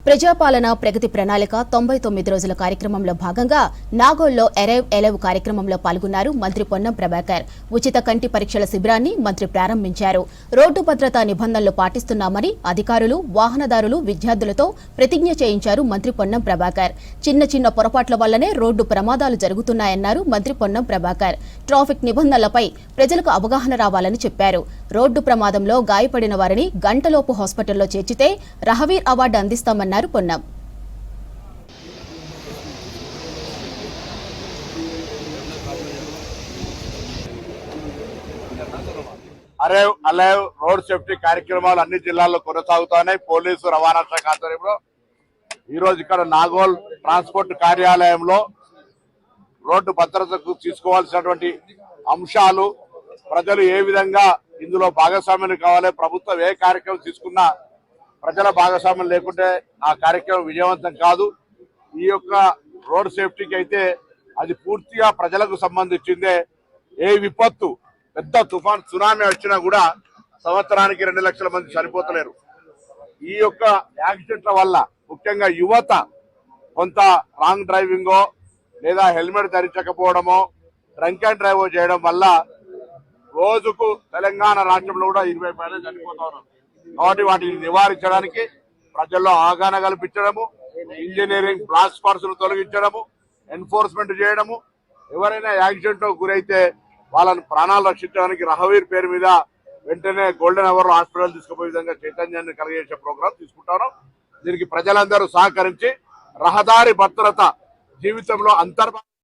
ప్రజాపాలన ప్రగతి ప్రణాళిక 99 రోజుల కార్యక్రమంలో భాగంగా నాగోల్లో ఎరైవ్ ఎలవ్ కార్యక్రమంలో పాల్గొన్నారు మంత్రి పొన్నం ప్రభాకర్. ఉచిత కంటి పరీక్షల శిబిరాన్ని మంత్రి ప్రారంభించారు. రోడ్డు భద్రతా నిబంధనలు పాటిస్తున్నామని అధికారులు, వాహనదారులు, విద్యార్థులతో ప్రతిజ్ఞ చేయించారు మంత్రి పొన్నం ప్రభాకర్. చిన్న చిన్న పొరపాట్ల వల్లనే రోడ్డు ప్రమాదాలు జరుగుతున్నాయన్నారు మంత్రి పొన్నం ప్రభాకర్. ట్రాఫిక్ నిబంధనలపై ప్రజలకు అవగాహన రావాలని చెప్పారు. రోడ్డు ప్రమాదంలో గాయపడిన వారిని గంటలోపు హాస్పిటల్లో చేర్చితే రహవీర్ అవార్డు అందిస్తామన్నారు Ponnam. Arrive alive road safety కార్యక్రమాలు అన్ని జిల్లాల్లో కొనసాగుతున్నాయి. పోలీసు రవాణా శాఖ ఆధ్వర్యంలో ఈ రోజు ఇక్కడ నాగోల్ ట్రాన్స్పోర్ట్ కార్యాలయంలో రోడ్డు భద్రతకు తీసుకోవాల్సినటువంటి అంశాలు, ప్రజలు ఏ విధంగా ఇందులో భాగస్వామ్యం కావాలి, ప్రభుత్వం ఏ కార్యక్రమం తీసుకున్నా ప్రజల భాగస్వామ్యం లేకుంటే ఆ కార్యక్రమం విజయవంతం కాదు. ఈ యొక్క రోడ్ సేఫ్టీకి అయితే అది పూర్తిగా ప్రజలకు సంబంధించిందే. ఏ విపత్తు, పెద్ద తుఫాన్, సునామీ వచ్చినా కూడా సంవత్సరానికి 2 లక్షల మంది చనిపోతలేరు. ఈ యొక్క యాక్సిడెంట్ల వల్ల ముఖ్యంగా యువత కొంత రాంగ్ డ్రైవింగో లేదా హెల్మెట్ ధరించకపోవడమో, డ్రంక్ అండ్ డ్రైవ్ చేయడం వల్ల రోజుకు తెలంగాణ రాష్ట్రంలో కూడా 20 మంది చనిపోతా ఉన్నారు. కాబట్టి వాటిని నివారించడానికి ప్రజల్లో అవగాహన కల్పించడము, ఇంజనీరింగ్ బ్లాస్ట్ ఫోర్స్ను తొలగించడము, ఎన్ఫోర్స్మెంట్ చేయడము, ఎవరైనా యాక్సిడెంట్ గురైతే వాళ్ళని ప్రాణాలు రక్షించడానికి రహవీర్ పేరు మీద వెంటనే గోల్డెన్ అవర్ హాస్పిటల్ తీసుకుపోయే విధంగా చైతన్యాన్ని కలిగేసే ప్రోగ్రాం తీసుకుంటాను. దీనికి ప్రజలందరూ సహకరించి రహదారి భద్రత జీవితంలో అంతర్భాగం